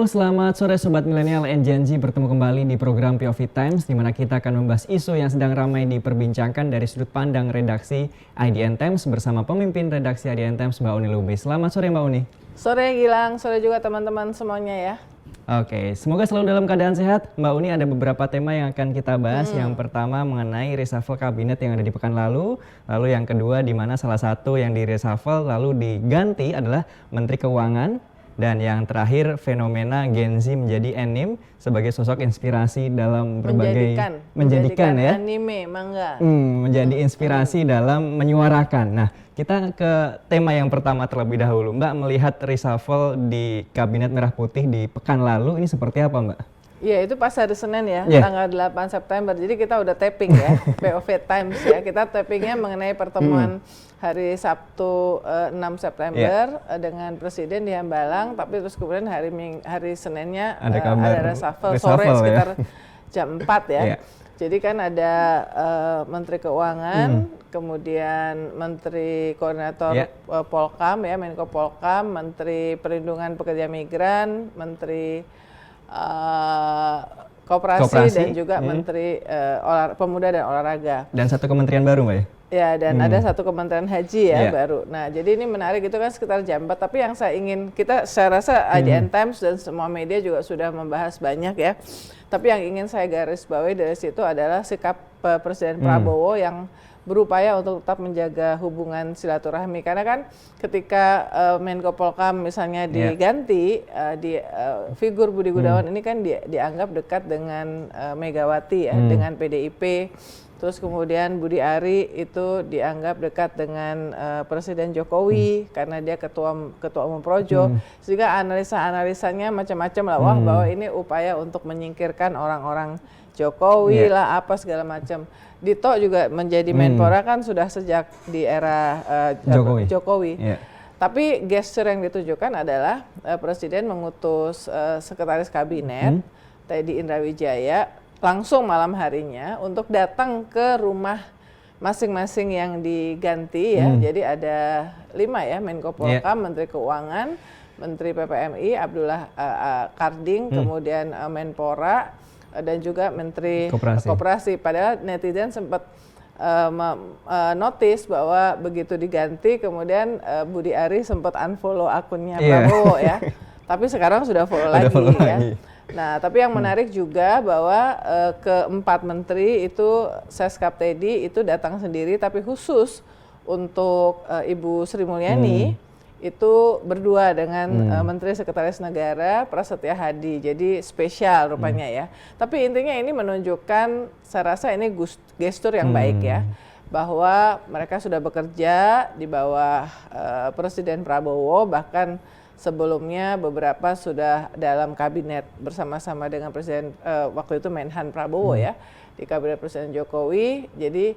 selamat sore Sobat Milenial and Gen Z, bertemu kembali di program POV Times di mana kita akan membahas isu yang sedang ramai diperbincangkan dari sudut pandang redaksi IDN Times bersama pemimpin redaksi IDN Times Mbak Uni Lubis. Selamat sore Mbak Uni. Sore Gilang, sore juga teman-teman semuanya ya. Oke, semoga selalu dalam keadaan sehat. Mbak Uni, ada beberapa tema yang akan kita bahas. Yang pertama mengenai reshuffle kabinet yang ada di pekan lalu. Lalu yang kedua di mana salah satu yang di reshuffle lalu diganti adalah Menteri Keuangan. Dan yang terakhir, fenomena Gen Z menjadi anime sebagai sosok inspirasi dalam berbagai menjadikan ya anime manga menjadi inspirasi dalam menyuarakan. Nah, kita ke tema yang pertama terlebih dahulu. Mbak, melihat reshuffle di Kabinet Merah Putih di pekan lalu ini seperti apa, Mbak? Iya, itu pas hari Senin ya, tanggal 8 September. Jadi kita udah tapping ya, POV Times ya. Kita tappingnya mengenai pertemuan hari Sabtu 6 September dengan Presiden di Hambalang. Tapi terus kemudian hari Seninnya ada reshuffle sore sekitar jam 4 ya. Jadi kan ada Menteri Keuangan, kemudian Menteri Koordinator Polkam ya, Menko Polkam, Menteri Perlindungan Pekerja Migran, Menteri Koperasi dan juga Menteri Pemuda dan Olahraga. Dan satu kementerian baru, Mbak ya? Ya, dan ada satu kementerian haji ya baru. Nah, jadi ini menarik, itu kan sekitar jam 4. Tapi yang saya rasa IDN Times dan semua media juga sudah membahas banyak ya. Tapi yang ingin saya garis bawahi dari situ adalah sikap Presiden Prabowo yang berupaya untuk tetap menjaga hubungan silaturahmi. Karena kan ketika Menko Polkam misalnya diganti, figur Budi Gunawan ini kan dianggap dekat dengan Megawati ya, dengan PDIP. Terus kemudian Budi Ari itu dianggap dekat dengan Presiden Jokowi karena dia ketua umum Projo. Sehingga analisa-analisanya macam-macam lah, wah bahwa ini upaya untuk menyingkirkan orang-orang Jokowi lah, apa segala macam. Dito juga menjadi Menpora kan sudah sejak di era Jokowi. Tapi gesture yang ditujukan adalah Presiden mengutus Sekretaris Kabinet Teddy Indrawijaya langsung malam harinya untuk datang ke rumah masing-masing yang diganti ya. Jadi ada 5 ya, Menko Polkam, Menteri Keuangan, Menteri PPMI Abdullah Karding, kemudian Menpora, dan juga Menteri Koperasi. Padahal netizen sempat notice bahwa begitu diganti kemudian Budi Ari sempat unfollow akunnya Prabowo ya. Tapi sekarang sudah follow lagi ya. Nah, tapi yang menarik juga bahwa keempat menteri itu Seskap Teddy itu datang sendiri, tapi khusus untuk Ibu Sri Mulyani itu berdua dengan Menteri Sekretaris Negara Prasetya Hadi. Jadi spesial rupanya ya. Tapi intinya ini menunjukkan, saya rasa ini gestur yang baik ya, bahwa mereka sudah bekerja di bawah Presiden Prabowo, bahkan sebelumnya beberapa sudah dalam kabinet bersama-sama dengan Presiden waktu itu Menhan Prabowo ya, di kabinet Presiden Jokowi. Jadi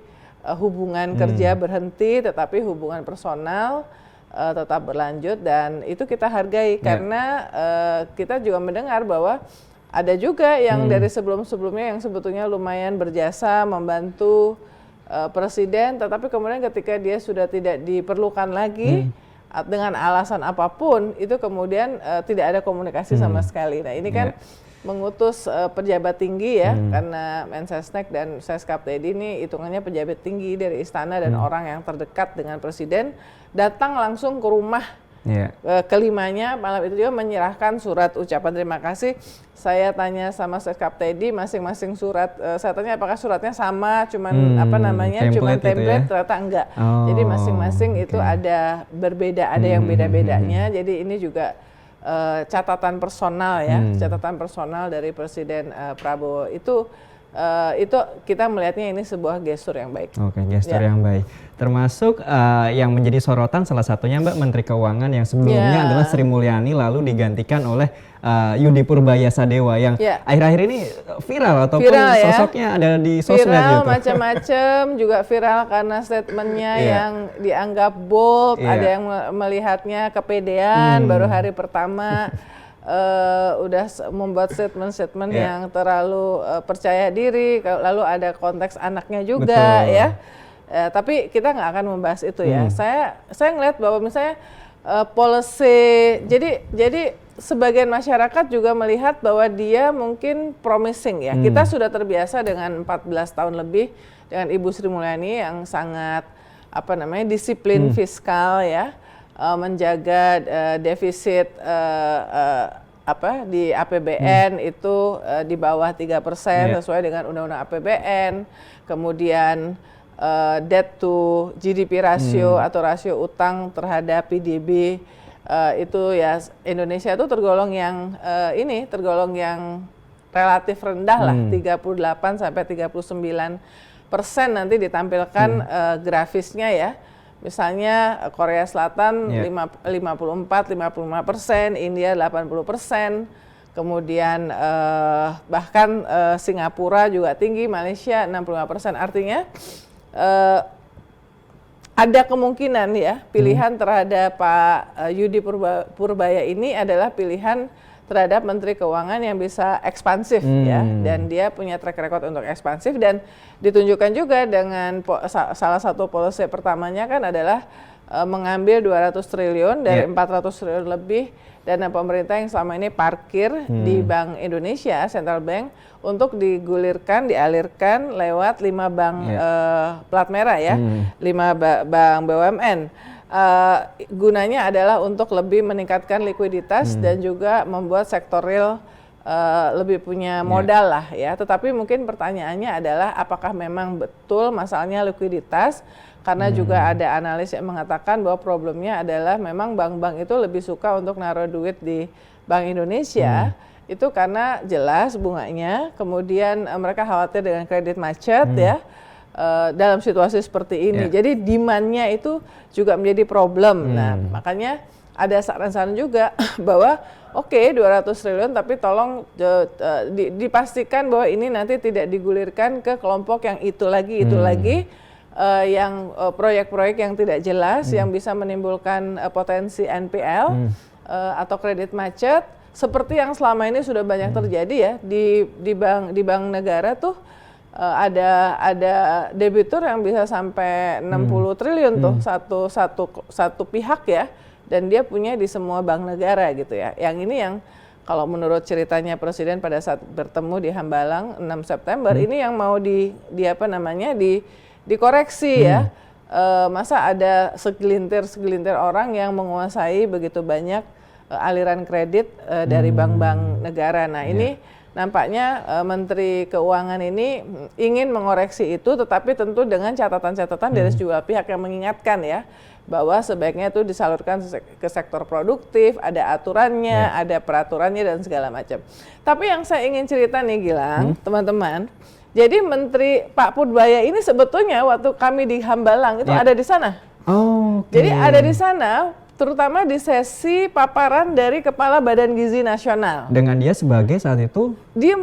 hubungan kerja berhenti, tetapi hubungan personal tetap berlanjut, dan itu kita hargai karena kita juga mendengar bahwa ada juga yang dari sebelum-sebelumnya yang sebetulnya lumayan berjasa membantu Presiden, tetapi kemudian ketika dia sudah tidak diperlukan lagi dengan alasan apapun, itu kemudian tidak ada komunikasi sama sekali. Nah, ini kan mengutus pejabat tinggi ya, karena Mensesnek dan Seskap Teddy ini hitungannya pejabat tinggi dari istana dan orang yang terdekat dengan Presiden, datang langsung ke rumah kelimanya malam itu juga menyerahkan surat ucapan terima kasih. Saya tanya sama Seskap Teddy, masing-masing surat, saya tanya apakah suratnya sama, cuman template, ternyata enggak. Jadi masing-masing itu ada berbeda, ada yang beda-bedanya. Jadi ini juga catatan personal ya, catatan personal dari Presiden Prabowo itu kita melihatnya ini sebuah gestur yang baik. Oke, gestur yang baik. Termasuk yang menjadi sorotan salah satunya Mbak, Menteri Keuangan yang sebelumnya adalah Sri Mulyani lalu digantikan oleh Yudi Purbayasadewa yang akhir-akhir ini viral ataupun sosoknya ada di sosmed viral gitu. Macam-macam, juga viral karena statementnya yang dianggap bold, ada yang melihatnya kepedean baru hari pertama. Udah membuat statement-statement yang terlalu percaya diri, lalu ada konteks anaknya juga ya. Tapi kita nggak akan membahas itu ya. Saya ngelihat bahwa misalnya policy, jadi sebagian masyarakat juga melihat bahwa dia mungkin promising ya. Kita sudah terbiasa dengan 14 tahun lebih dengan Ibu Sri Mulyani yang sangat disiplin fiskal ya, menjaga defisit di APBN itu di bawah 3% sesuai dengan Undang-Undang APBN. Kemudian debt to GDP ratio atau rasio utang terhadap PDB itu ya Indonesia itu tergolong yang relatif rendah lah, 38 sampai 39% nanti ditampilkan grafisnya ya. Misalnya Korea Selatan 54-55%, India 80%, kemudian bahkan Singapura juga tinggi, Malaysia 65%. Artinya ada kemungkinan ya pilihan terhadap Pak Yudi Purbaya ini adalah pilihan terhadap Menteri Keuangan yang bisa ekspansif ya, dan dia punya track record untuk ekspansif, dan ditunjukkan juga dengan salah satu policy pertamanya kan adalah mengambil 200 triliun dari 400 triliun lebih dana pemerintah yang selama ini parkir di Bank Indonesia, Central Bank, untuk dialirkan lewat 5 bank plat merah ya, 5 bank BUMN. Gunanya adalah untuk lebih meningkatkan likuiditas dan juga membuat sektor real lebih punya modal lah ya. Tetapi mungkin pertanyaannya adalah apakah memang betul masalahnya likuiditas, karena juga ada analis yang mengatakan bahwa problemnya adalah memang bank-bank itu lebih suka untuk naruh duit di Bank Indonesia itu karena jelas bunganya, kemudian mereka khawatir dengan kredit macet ya. Dalam situasi seperti ini, jadi demand-nya itu juga menjadi problem. Nah, makanya ada saran-saran juga bahwa 200 triliun tapi tolong dipastikan bahwa ini nanti tidak digulirkan ke kelompok yang itu lagi, yang proyek-proyek yang tidak jelas, yang bisa menimbulkan potensi NPL atau kredit macet, seperti yang selama ini sudah banyak terjadi ya di bank negara tuh. Ada debitur yang bisa sampai 60 triliun tuh satu pihak ya, dan dia punya di semua bank negara gitu ya. Yang ini yang kalau menurut ceritanya Presiden pada saat bertemu di Hambalang 6 September ini yang mau dikoreksi ya. Masa ada segelintir orang yang menguasai begitu banyak aliran kredit dari bank-bank negara. Nah, ini nampaknya Menteri Keuangan ini ingin mengoreksi itu, tetapi tentu dengan catatan-catatan dari sejumlah pihak yang mengingatkan ya, bahwa sebaiknya itu disalurkan ke sektor produktif, ada aturannya, ada peraturannya dan segala macam. Tapi yang saya ingin cerita nih Gilang, teman-teman, jadi Menteri Pak Purbaya ini sebetulnya waktu kami di Hambalang itu ada di sana. Jadi ada di sana, terutama di sesi paparan dari Kepala Badan Gizi Nasional. Dengan dia sebagai saat itu? Dia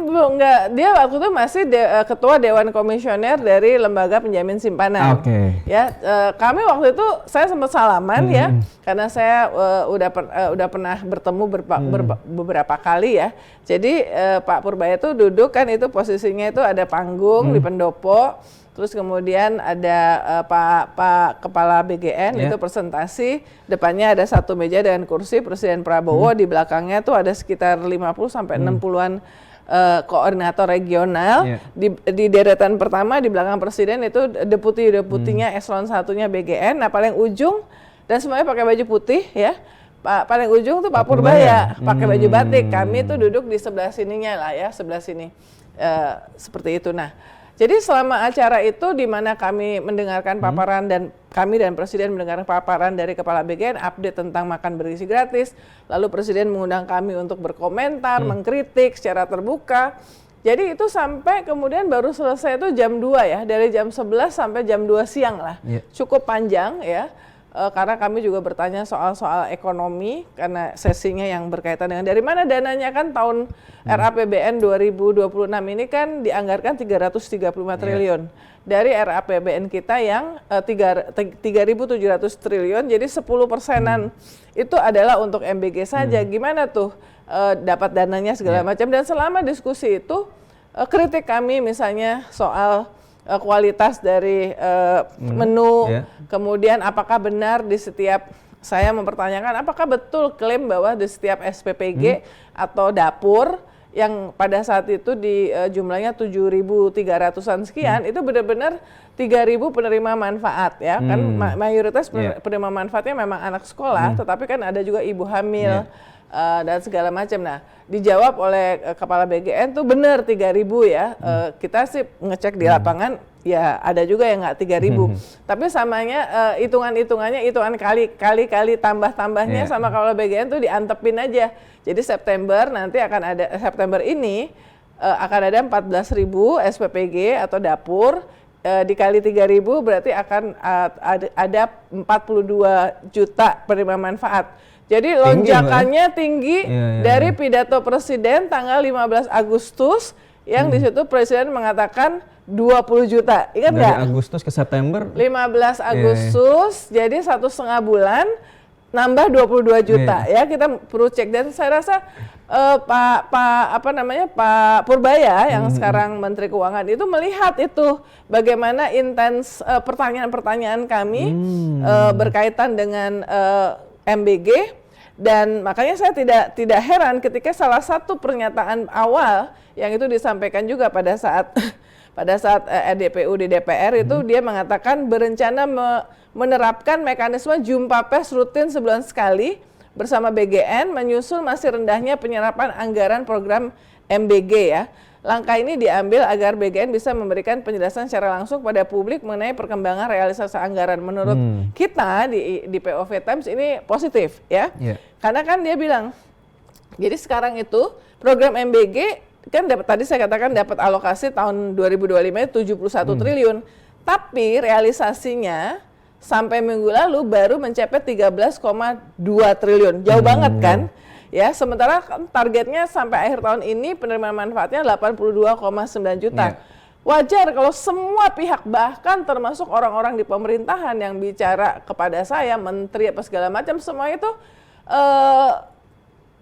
waktu itu masih Ketua Dewan Komisioner dari Lembaga Penjamin Simpanan. Ya, kami waktu itu saya sempat salaman ya, karena saya udah pernah bertemu beberapa kali ya. Jadi Pak Purbaya itu duduk kan, itu posisinya itu ada panggung di pendopo. Terus kemudian ada Pak Kepala BGN itu presentasi, depannya ada satu meja dengan kursi Presiden Prabowo, di belakangnya tuh ada sekitar 50 sampai 60-an koordinator regional. Di deretan pertama di belakang Presiden itu deputinya eselon 1-nya BGN. Nah, paling ujung dan semuanya pakai baju putih ya. Paling ujung tuh Pak Purbaya pakai baju batik. Kami tuh duduk di sebelah sininya lah ya, sebelah sini. Seperti itu. Nah, jadi selama acara itu di mana kami mendengarkan paparan dan kami dan Presiden mendengarkan paparan dari Kepala BGN, update tentang makan bergizi gratis, lalu Presiden mengundang kami untuk berkomentar, mengkritik secara terbuka. Jadi itu sampai kemudian baru selesai itu jam 2 ya, dari jam 11 sampai jam 2 siang lah. Cukup panjang ya. Karena kami juga bertanya soal ekonomi, karena sesinya yang berkaitan dengan dari mana dananya kan tahun RAPBN 2026 ini kan dianggarkan 335 triliun. Dari RAPBN kita yang 3.700 triliun, jadi 10%-an itu adalah untuk MBG saja. Gimana tuh dapat dananya segala macam, dan selama diskusi itu kritik kami misalnya soal kualitas dari menu, kemudian apakah benar di setiap saya mempertanyakan apakah betul klaim bahwa di setiap SPPG atau dapur yang pada saat itu di jumlahnya 7.300-an sekian itu benar-benar 3.000 penerima manfaat ya kan mayoritas penerima manfaatnya memang anak sekolah tetapi kan ada juga ibu hamil dan segala macam. Nah dijawab oleh kepala BGN tuh benar 3.000 ya kita sih ngecek di lapangan ya ada juga yang nggak 3.000 tapi samanya hitungan-hitungannya hitungan kali tambah-tambahnya sama kepala BGN tuh diantepin aja. Jadi September nanti akan ada September ini akan ada 14.000 SPPG atau dapur dikali 3.000 berarti akan ada 42 juta penerima manfaat. Jadi lonjakannya tinggi dari pidato Presiden tanggal 15 Agustus yang di situ Presiden mengatakan 20 juta. Ingat nggak? Dari Agustus ke September. 15 Agustus jadi 1,5 bulan nambah 22 juta ya kita perlu cek dan saya rasa Pak Purbaya yang sekarang Menteri Keuangan itu melihat itu bagaimana intens pertanyaan-pertanyaan kami berkaitan dengan MBG dan makanya saya tidak heran ketika salah satu pernyataan awal yang itu disampaikan juga pada saat RDPU di DPR itu dia mengatakan berencana menerapkan mekanisme jumpa pers rutin sebulan sekali bersama BGN menyusul masih rendahnya penyerapan anggaran program MBG ya. Langkah ini diambil agar BGN bisa memberikan penjelasan secara langsung pada publik mengenai perkembangan realisasi anggaran. Menurut kita di POV Times ini positif ya. Karena kan dia bilang jadi sekarang itu program MBG kan tadi saya katakan dapat alokasi tahun 2025 itu 71 triliun. Tapi realisasinya sampai minggu lalu baru mencapai 13,2 triliun. Jauh banget kan? Ya, sementara targetnya sampai akhir tahun ini penerimaan manfaatnya 82,9 juta. Wajar kalau semua pihak bahkan termasuk orang-orang di pemerintahan yang bicara kepada saya, menteri apa segala macam semua itu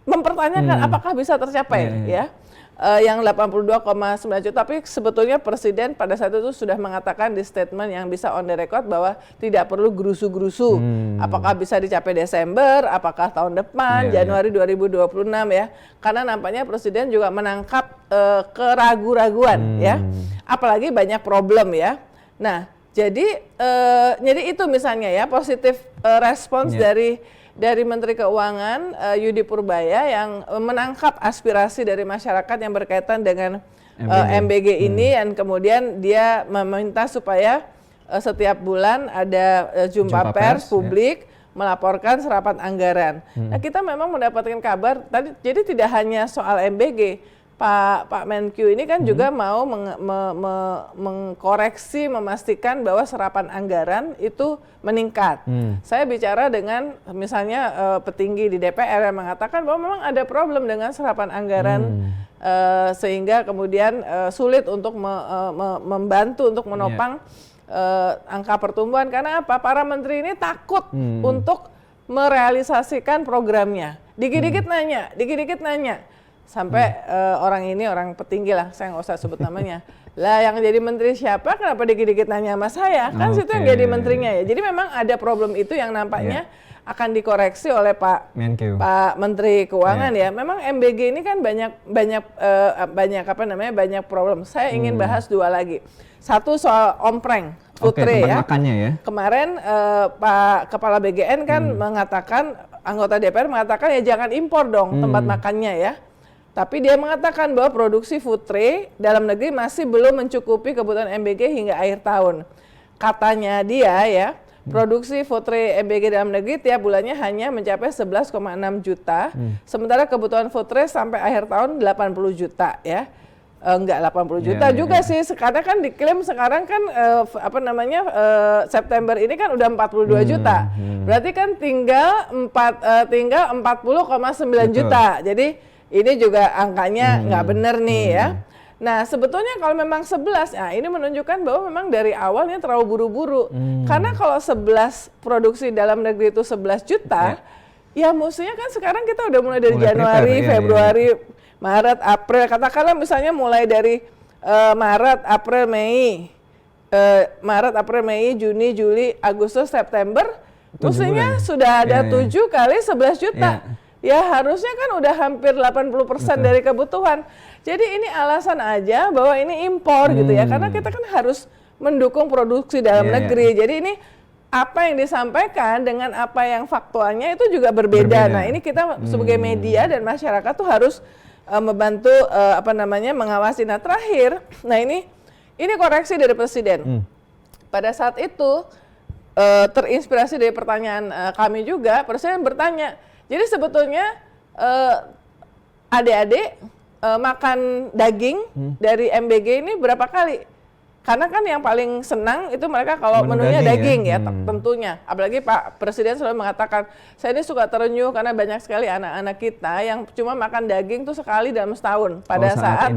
mempertanyakan apakah bisa tercapai ya. Yang 82,9 juta, tapi sebetulnya Presiden pada saat itu sudah mengatakan di statement yang bisa on the record bahwa tidak perlu gerusu-gerusu. Apakah bisa dicapai Desember, apakah tahun depan, Januari 2026 ya. Karena nampaknya Presiden juga menangkap keraguan-raguan ya. Apalagi banyak problem ya. Nah, jadi itu misalnya ya positif respons dari Menteri Keuangan Yudi Purbaya yang menangkap aspirasi dari masyarakat yang berkaitan dengan MBG ini dan kemudian dia meminta supaya setiap bulan ada jumpa pers publik melaporkan serapan anggaran. Nah kita memang mendapatkan kabar tadi jadi tidak hanya soal MBG. Pak Menkyu ini kan juga mau mengkoreksi, memastikan bahwa serapan anggaran itu meningkat. Saya bicara dengan misalnya petinggi di DPR yang mengatakan bahwa memang ada problem dengan serapan anggaran sehingga kemudian sulit untuk membantu untuk menopang angka pertumbuhan. Karena apa? Para menteri ini takut untuk merealisasikan programnya. Dikit-dikit nanya. Sampai orang petinggi lah, saya nggak usah sebut namanya. Lah yang jadi menteri siapa? Kenapa dikit-dikit nanya sama saya? Kan situ yang jadi menterinya ya. Jadi memang ada problem itu yang nampaknya akan dikoreksi oleh Pak Menteri Keuangan ya. Memang MBG ini kan banyak problem. Saya ingin bahas dua lagi. Satu soal ompreng, Futre ya. Kemarin Pak Kepala BGN kan mengatakan, anggota DPR mengatakan ya jangan impor dong tempat makannya ya. Tapi dia mengatakan bahwa produksi food tray dalam negeri masih belum mencukupi kebutuhan MBG hingga akhir tahun. Katanya dia ya, produksi food tray MBG dalam negeri tiap bulannya hanya mencapai 11,6 juta. Sementara kebutuhan food tray sampai akhir tahun 80 juta ya. Enggak 80 juta juga sih, karena kan diklaim sekarang kan September ini kan udah 42 juta. Berarti kan tinggal 40,9 juta. Jadi ini juga angkanya nggak benar nih ya. Nah sebetulnya kalau memang 11, nah ini menunjukkan bahwa memang dari awalnya terlalu buru-buru. Karena kalau 11 produksi dalam negeri itu 11 juta, ya mestinya kan sekarang kita udah mulai dari Januari, Februari, Maret, April. Katakanlah misalnya mulai dari Maret, April, Mei, Juni, Juli, Agustus, September. Mestinya sudah ada 7 kali 11 juta. Ya harusnya kan udah hampir 80% dari kebutuhan. Jadi ini alasan aja bahwa ini impor gitu ya. Karena kita kan harus mendukung produksi dalam negeri. Jadi ini apa yang disampaikan dengan apa yang faktualnya itu juga berbeda. Nah ini kita sebagai media dan masyarakat tuh harus membantu mengawasi. Nah terakhir, nah ini koreksi dari Presiden. Pada saat itu terinspirasi dari pertanyaan kami juga, Presiden bertanya, jadi sebetulnya adik-adik makan daging dari MBG ini berapa kali? Karena kan yang paling senang itu mereka kalau menunya daging ya tentunya. Apalagi Pak Presiden selalu mengatakan, saya ini suka terenyuh karena banyak sekali anak-anak kita yang cuma makan daging tuh sekali dalam setahun pada saat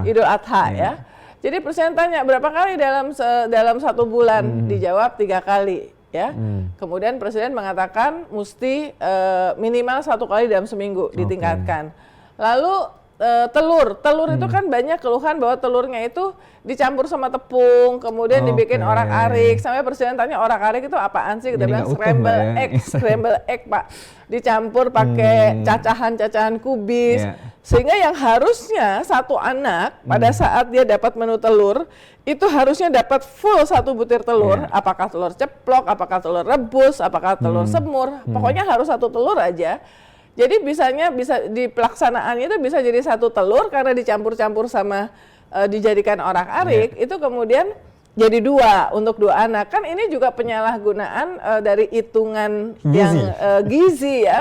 Idul Adha ya. Jadi Presiden tanya berapa kali dalam 1 bulan? Dijawab 3 kali ya. Kemudian Presiden mengatakan mesti minimal 1 kali dalam seminggu ditingkatkan. Lalu telur itu kan banyak keluhan bahwa telurnya itu dicampur sama tepung, kemudian dibikin orak-arik. Sampai Presiden tanya orak-arik itu apaan sih? Kita bilang scramble egg Pak. Dicampur pakai cacahan-cacahan kubis. Sehingga yang harusnya satu anak pada saat dia dapat menu telur, itu harusnya dapat full 1 butir telur. Apakah telur ceplok, apakah telur rebus, apakah telur semur. Pokoknya harus 1 telur aja. Jadi bisa di pelaksanaannya itu bisa jadi 1 telur karena dicampur-campur sama dijadikan orak-arik, itu kemudian jadi 2 untuk 2 anak. Kan ini juga penyalahgunaan dari hitungan yang gizi ya.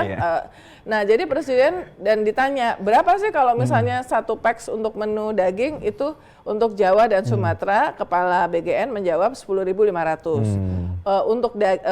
Nah jadi Presiden dan ditanya berapa sih kalau misalnya 1 packs untuk menu daging itu untuk Jawa dan Sumatera, Kepala BGN menjawab 10.500.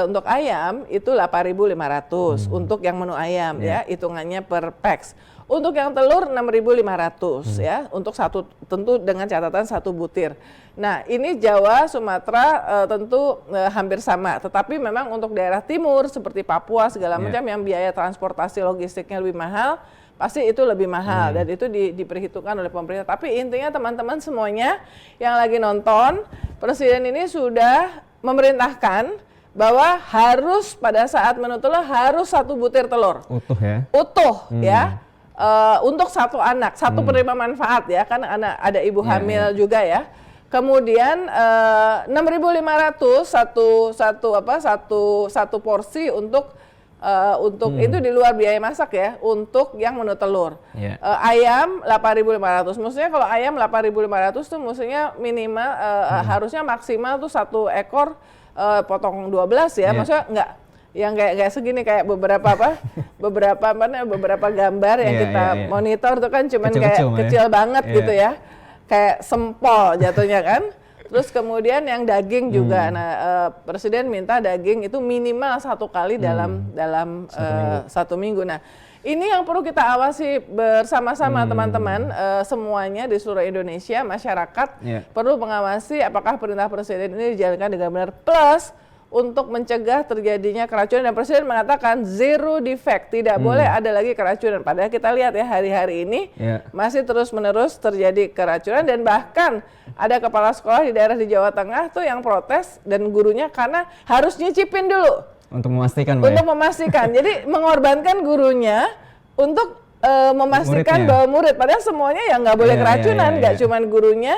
Untuk ayam itu 8.500 untuk yang menu ayam ya, hitungannya per packs. Untuk yang telur 6.500 ya, untuk tentu dengan catatan 1 butir. Nah ini Jawa, Sumatera tentu hampir sama, tetapi memang untuk daerah timur seperti Papua segala macam yang biaya transportasi logistiknya lebih mahal, pasti itu lebih mahal dan itu diperhitungkan oleh pemerintah. Tapi intinya teman-teman semuanya yang lagi nonton, Presiden ini sudah memerintahkan bahwa harus pada saat menu telur harus 1 butir telur. Utuh ya. Untuk 1 anak, 1 penerima manfaat ya, kan ada ibu hamil juga ya. Kemudian 6.500 satu porsi untuk itu di luar biaya masak ya, untuk yang menu telur. Ayam 8.500. Maksudnya kalau ayam 8.500 tuh maksudnya minimal harusnya maksimal tuh 1 ekor potong 12 ya. Maksudnya enggak yang kayak segini, kayak beberapa gambar yang kita monitor tuh kan cuman kayak kecil banget gitu ya, kayak sempol jatuhnya kan. Terus kemudian yang daging juga, nah Presiden minta daging itu minimal 1 kali dalam 1 minggu. Nah ini yang perlu kita awasi bersama-sama teman-teman, semuanya di seluruh Indonesia, masyarakat perlu mengawasi apakah perintah Presiden ini dijalankan dengan benar, plus untuk mencegah terjadinya keracunan. Dan Presiden mengatakan zero defect, tidak boleh ada lagi keracunan. Padahal kita lihat ya hari-hari ini masih terus-menerus terjadi keracunan, dan bahkan ada kepala sekolah di daerah di Jawa Tengah tuh yang protes dan gurunya karena harus nyicipin dulu untuk memastikan. Jadi mengorbankan gurunya untuk memastikan bahwa murid, padahal semuanya yang nggak boleh keracunan, nggak cuman gurunya,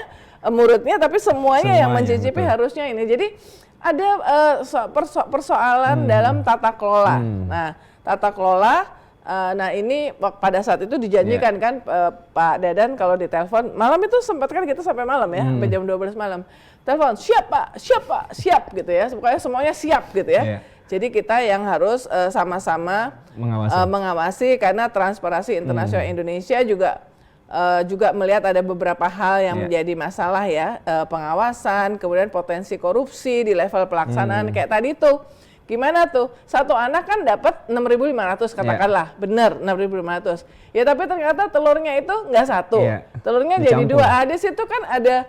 muridnya, tapi semuanya yang mencicipi harusnya ini. Jadi ada persoalan dalam tata kelola. Nah, tata kelola, nah ini pada saat itu dijanjikan kan Pak Dadan kalau ditelepon, malam itu sempat kan kita sampai malam ya, sampai jam 12 malam. Telepon, siap Pak, siap gitu ya, pokoknya semuanya siap gitu ya. Jadi kita yang harus sama-sama mengawasi karena Transparansi Internasional Indonesia juga melihat ada beberapa hal yang menjadi masalah ya, pengawasan, kemudian potensi korupsi di level pelaksanaan kayak tadi tuh. Gimana tuh? 1 anak kan dapat 6.500 katakanlah, bener 6.500. Ya tapi ternyata telurnya itu nggak 1, telurnya jadi 2. Di situ kan ada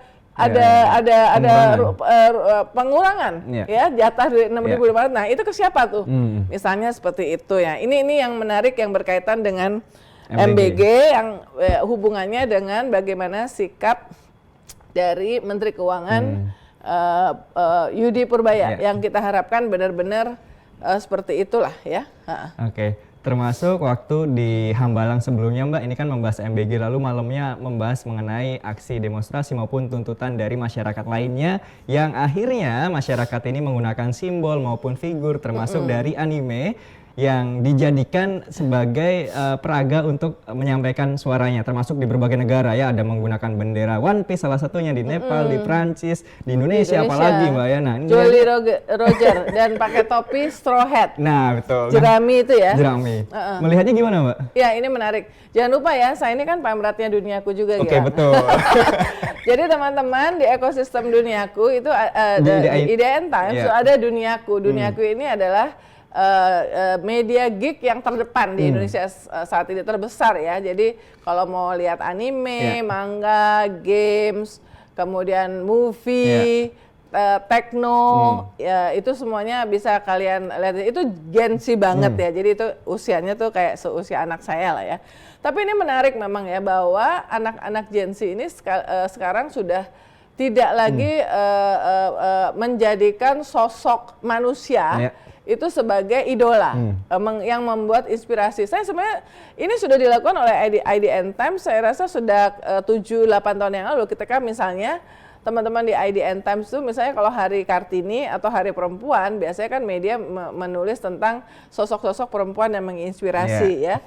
pengurangan ya, jatah dari 6.500. Nah itu ke siapa tuh? Misalnya seperti itu ya. Ini yang menarik yang berkaitan dengan MBG yang hubungannya dengan bagaimana sikap dari Menteri Keuangan Yudi Purbaya yang kita harapkan benar-benar seperti itulah ya. Oke. Termasuk waktu di Hambalang sebelumnya Mbak, ini kan membahas MBG, lalu malamnya membahas mengenai aksi demonstrasi maupun tuntutan dari masyarakat lainnya yang akhirnya masyarakat ini menggunakan simbol maupun figur termasuk dari anime yang dijadikan sebagai peraga untuk menyampaikan suaranya, termasuk di berbagai negara ya, ada menggunakan bendera One Piece salah satunya di Nepal, di Prancis, di Indonesia apalagi Mbak ya. Nah, ini Jolly Roger dan pakai topi straw hat. Nah, betul. Jerami itu ya. Jerami. Melihatnya gimana Mbak? Ya, ini menarik. Jangan lupa ya, saya ini kan pamratnya Duniaku juga. Oke, betul. Jadi teman-teman di ekosistem Duniaku itu di IDN Times ada Duniaku. Duniaku ini adalah media geek yang terdepan di Indonesia saat ini, terbesar ya. Jadi kalau mau lihat anime, manga, games, kemudian movie, techno, ya itu semuanya bisa kalian lihat. Itu Gen Z banget ya. Jadi itu usianya tuh kayak seusia anak saya lah ya. Tapi ini menarik memang ya, bahwa anak-anak Gen Z ini sekarang sudah tidak lagi menjadikan sosok manusia itu sebagai idola, yang membuat inspirasi. Saya sebenarnya ini sudah dilakukan oleh IDN Times, saya rasa sudah 7-8 tahun yang lalu, ketika misalnya teman-teman di IDN Times itu misalnya kalau Hari Kartini atau Hari Perempuan, biasanya kan media menulis tentang sosok-sosok perempuan yang menginspirasi ya.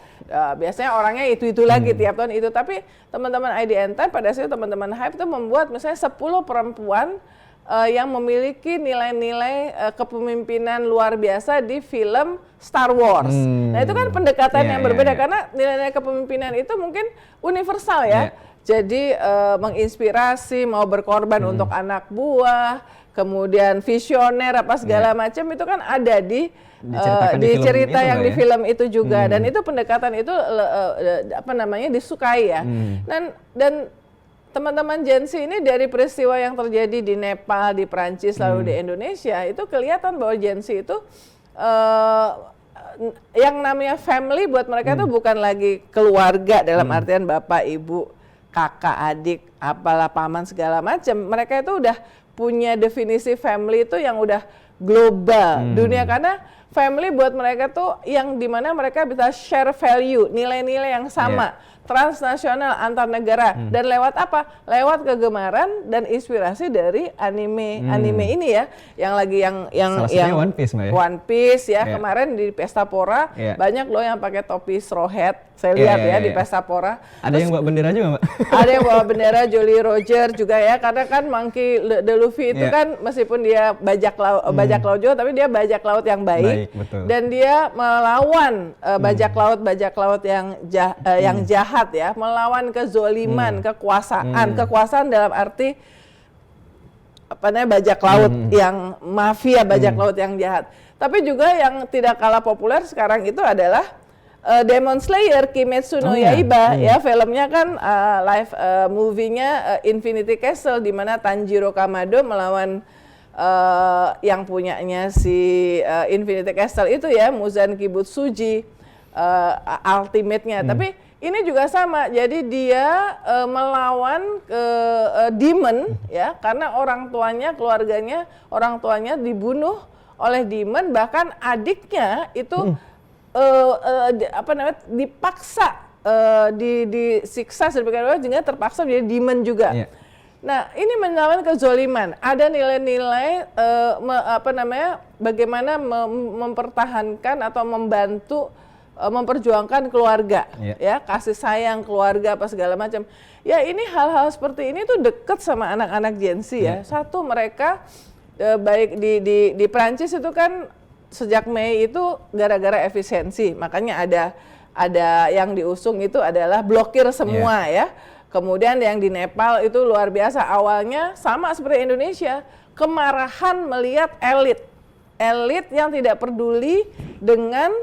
Biasanya orangnya itu-itu lagi tiap tahun itu, tapi teman-teman IDN Times pada saat itu teman-teman Hype itu membuat misalnya 10 perempuan yang memiliki nilai-nilai kepemimpinan luar biasa di film Star Wars. Nah itu kan pendekatan yang berbeda karena nilai-nilai kepemimpinan itu mungkin universal ya. Jadi menginspirasi, mau berkorban untuk anak buah, kemudian visioner apa segala macam itu kan ada di cerita yang di film itu juga. Dan itu pendekatan itu disukai ya. Dan teman-teman Gen Z ini dari peristiwa yang terjadi di Nepal, di Prancis, lalu di Indonesia, itu kelihatan bahwa Gen Z itu yang namanya family buat mereka itu bukan lagi keluarga dalam artian bapak, ibu, kakak, adik, apalah paman segala macam. Mereka itu udah punya definisi family itu yang udah global dunia, karena family buat mereka tuh yang dimana mereka bisa share value, nilai-nilai yang sama. Transnasional antar negara dan lewat apa? Lewat kegemaran dan inspirasi dari anime ini ya, yang lagi yang One Piece, Mbak, ya? One Piece ya. Kemarin di Pesta Pora banyak loh yang pakai topi straw hat, saya lihat ya di Pesta Pora. Ada yang bawa bendera juga Mbak? Ada yang bawa bendera Jolly Roger juga ya, karena kan Monkey D. Luffy itu kan meskipun dia bajak laut juga, tapi dia bajak laut yang baik dan dia melawan bajak laut yang jahat ya, melawan kezoliman, kekuasaan dalam arti bajak laut yang mafia, bajak laut yang jahat. Tapi juga yang tidak kalah populer sekarang itu adalah Demon Slayer Kimetsu no Yaiba ya, filmnya kan live movie-nya Infinity Castle, di mana Tanjiro Kamado melawan yang punyanya si Infinity Castle itu ya, Muzan Kibutsuji, ultimate-nya. Tapi ini juga sama, jadi dia melawan demon ya, karena orang tuanya dibunuh oleh demon, bahkan adiknya itu dipaksa, disiksa sedemikian rupa sehingga terpaksa menjadi demon juga. Nah, ini melawan kezoliman. Ada nilai-nilai bagaimana mempertahankan atau membantu memperjuangkan keluarga, ya, kasih sayang keluarga apa segala macam. Ya, ini hal-hal seperti ini tuh deket sama anak-anak Gen Z ya. Satu, mereka baik di Prancis itu kan sejak Mei itu gara-gara efisiensi, makanya ada yang diusung itu adalah blokir semua ya. Kemudian yang di Nepal itu luar biasa, awalnya sama seperti Indonesia, kemarahan melihat elit yang tidak peduli dengan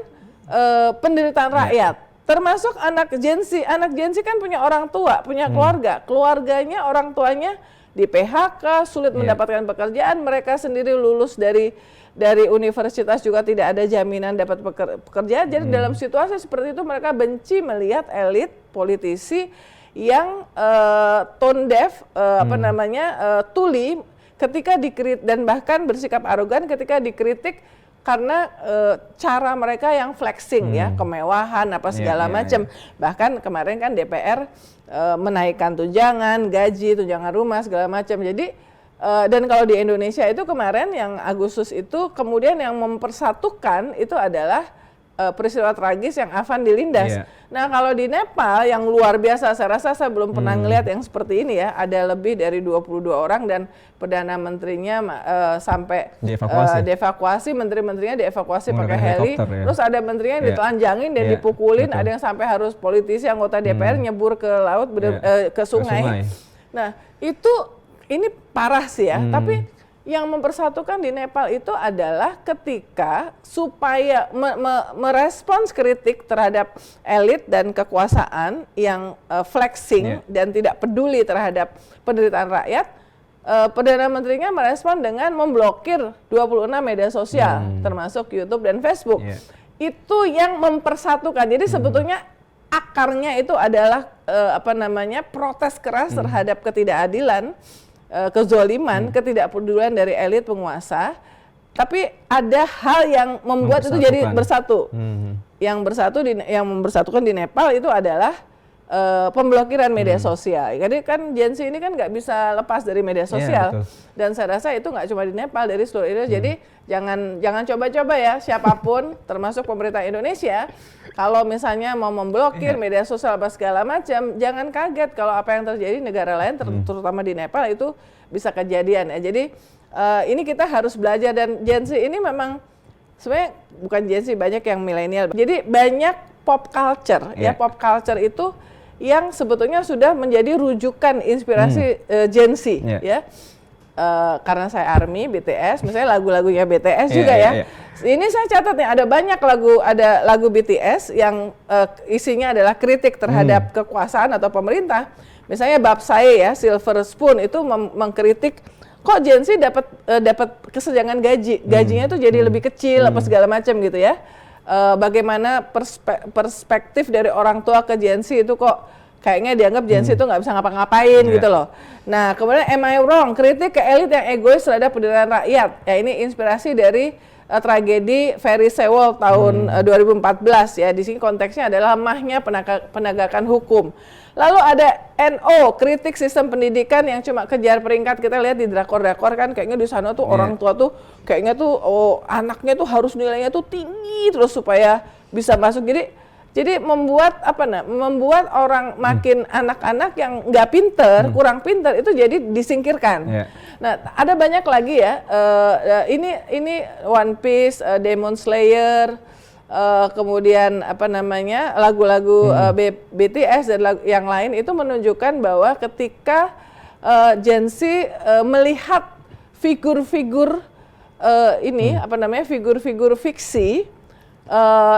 penderitaan rakyat, termasuk anak Gen Z. Anak Gen Z kan punya orang tua, punya keluarganya orang tuanya di PHK, sulit mendapatkan pekerjaan, mereka sendiri lulus dari universitas juga tidak ada jaminan dapat pekerjaan. Jadi dalam situasi seperti itu mereka benci melihat elit politisi yang tone deaf, tuli ketika dikritik, dan bahkan bersikap arogan ketika dikritik karena cara mereka yang flexing ya, kemewahan apa segala macam. Bahkan kemarin kan DPR menaikkan tunjangan gaji, tunjangan rumah segala macam. Jadi dan kalau di Indonesia itu kemarin yang Agustus itu kemudian yang mempersatukan itu adalah peristiwa tragis yang Afan dilindas. Nah kalau di Nepal yang luar biasa, saya rasa saya belum pernah ngelihat yang seperti ini ya. Ada lebih dari 22 orang dan Perdana Menterinya sampai dievakuasi, menteri-menterinya dievakuasi pakai heli. Terus ada menterinya yang ditelanjangin dan dipukulin, ada yang sampai harus politisi anggota DPR nyebur ke laut, ke sungai. Nah ini parah sih ya, tapi yang mempersatukan di Nepal itu adalah ketika supaya merespons kritik terhadap elit dan kekuasaan yang flexing dan tidak peduli terhadap penderitaan rakyat, Perdana Menterinya merespon dengan memblokir 26 media sosial termasuk YouTube dan Facebook. Itu yang mempersatukan. Jadi sebetulnya akarnya itu adalah protes keras terhadap ketidakadilan, kezoliman, ketidakpedulian dari elit penguasa, tapi ada hal yang membuat itu jadi bersatu. Yang mempersatukan di Nepal itu adalah pemblokiran media sosial. Jadi kan Gen Z ini kan nggak bisa lepas dari media sosial, dan saya rasa itu nggak cuma di Nepal, dari seluruh Indonesia. Jadi jangan coba-coba ya siapapun, termasuk pemerintah Indonesia. Kalau misalnya mau memblokir media sosial apa segala macam, jangan kaget kalau apa yang terjadi di negara lain, terutama di Nepal itu bisa kejadian ya. Jadi ini kita harus belajar, dan Gen Z ini memang sebenarnya bukan Gen Z, banyak yang milenial. Jadi banyak pop culture ya, pop culture itu yang sebetulnya sudah menjadi rujukan inspirasi Gen Z ya. Karena saya ARMY, BTS, misalnya lagu-lagunya BTS juga ya. Ini saya catat nih, ada banyak lagu BTS yang isinya adalah kritik terhadap kekuasaan atau pemerintah. Misalnya Bab Sae ya, Silver Spoon itu mengkritik kok Gen Z dapat kesenjangan gajinya itu jadi lebih kecil apa segala macam gitu ya. Bagaimana perspektif dari orang tua ke Gen Z itu kok kayaknya dianggap Gen Z itu nggak bisa ngapa-ngapain gitu loh. Nah kemudian Am I Wrong, kritik ke elit yang egois terhadap penderitaan rakyat. Ya ini inspirasi dari tragedi Ferry Sewol tahun 2014 ya. Di sini konteksnya adalah lemahnya penegakan hukum. Lalu ada NO, kritik sistem pendidikan yang cuma kejar peringkat. Kita lihat di drakor-drakor kan kayaknya di sana tuh orang tua tuh kayaknya tuh anaknya tuh harus nilainya tuh tinggi terus supaya bisa masuk. Jadi membuat membuat orang makin anak-anak yang nggak pinter, kurang pinter itu jadi disingkirkan. Nah, ada banyak lagi ya. Ini One Piece, Demon Slayer, kemudian lagu-lagu BTS dan yang lain itu menunjukkan bahwa ketika Gen Z melihat figur-figur figur-figur fiksi.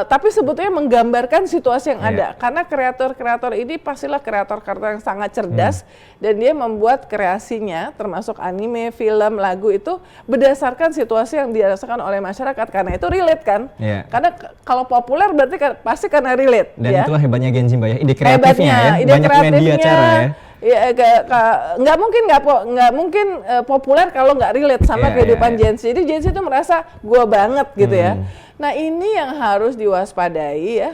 Tapi sebetulnya menggambarkan situasi yang ada, karena kreator-kreator ini pastilah kreator-kreator yang sangat cerdas, dan dia membuat kreasinya termasuk anime, film, lagu itu berdasarkan situasi yang dirasakan oleh masyarakat, karena itu relate kan, karena kalau populer berarti pasti karena relate. Dan itulah hebatnya Gen Z Mbak ya, ide kreatifnya ide banyak media cara ya. Nggak mungkin populer kalau nggak relate sama kehidupan Gen Z. Jadi Gen Z itu merasa gua banget gitu ya. Nah ini yang harus diwaspadai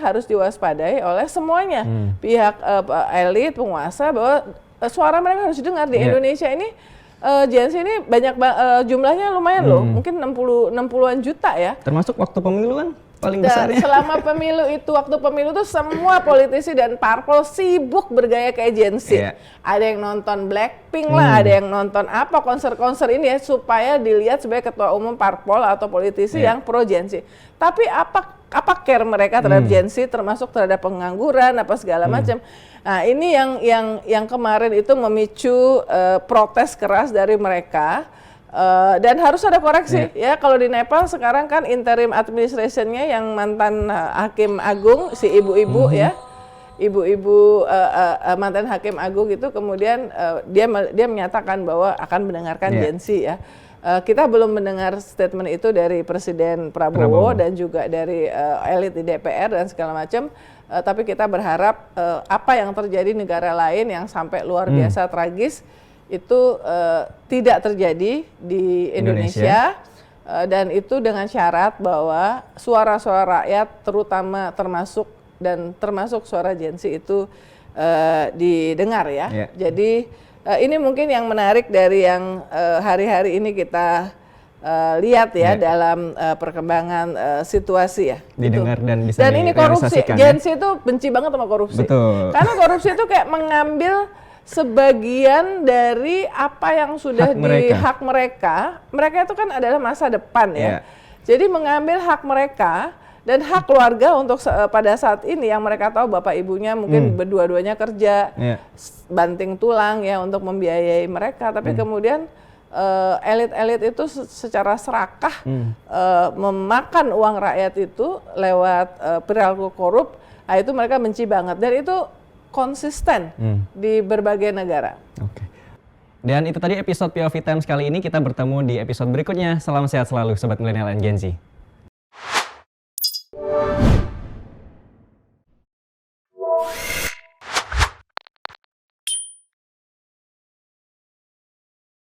oleh semuanya, pihak elit, penguasa, bahwa suara mereka harus didengar. Di Indonesia ini Gen Z ini banyak jumlahnya lumayan loh, mungkin 60-an juta ya. Termasuk waktu pemilu kan? Paling besarnya. Selama waktu pemilu itu semua politisi dan parpol sibuk bergaya kayak Gen Z. Ada yang nonton Blackpink lah, ada yang nonton konser-konser ini ya, supaya dilihat sebagai ketua umum parpol atau politisi yang pro Gen Z. Tapi apa care mereka terhadap Gen Z, termasuk terhadap pengangguran apa segala macam. Nah ini yang kemarin itu memicu protes keras dari mereka. Dan harus ada koreksi ya. Kalau di Nepal sekarang kan interim administration-nya yang mantan hakim agung, si ibu-ibu ya, mantan hakim agung itu kemudian dia menyatakan bahwa akan mendengarkan Gen Z ya. Kita belum mendengar statement itu dari Presiden Prabowo dan juga dari elit di DPR dan segala macam. Tapi kita berharap apa yang terjadi di negara lain yang sampai luar biasa tragis itu tidak terjadi di Indonesia. dan itu dengan syarat bahwa suara-suara rakyat terutama termasuk suara Gen Z itu didengar ya. Jadi ini mungkin yang menarik dari yang hari-hari ini kita lihat ya dalam perkembangan situasi ya. Didengar dan bisa dan ini korupsi. direalisasikan. Gen Z itu benci banget sama korupsi. Betul. Karena korupsi itu kayak mengambil sebagian dari apa yang sudah hak mereka. Mereka itu kan adalah masa depan ya. Jadi mengambil hak mereka dan hak keluarga untuk pada saat ini yang mereka tahu bapak ibunya mungkin berdua-duanya kerja, banting tulang ya untuk membiayai mereka. Tapi kemudian elit-elit itu secara serakah memakan uang rakyat itu lewat perilaku korup. Nah, itu mereka benci banget dan itu konsisten di berbagai negara. Oke. Dan itu tadi episode POV Times kali ini. Kita bertemu di episode berikutnya. Salam sehat selalu Sobat Milenial and Gen Z.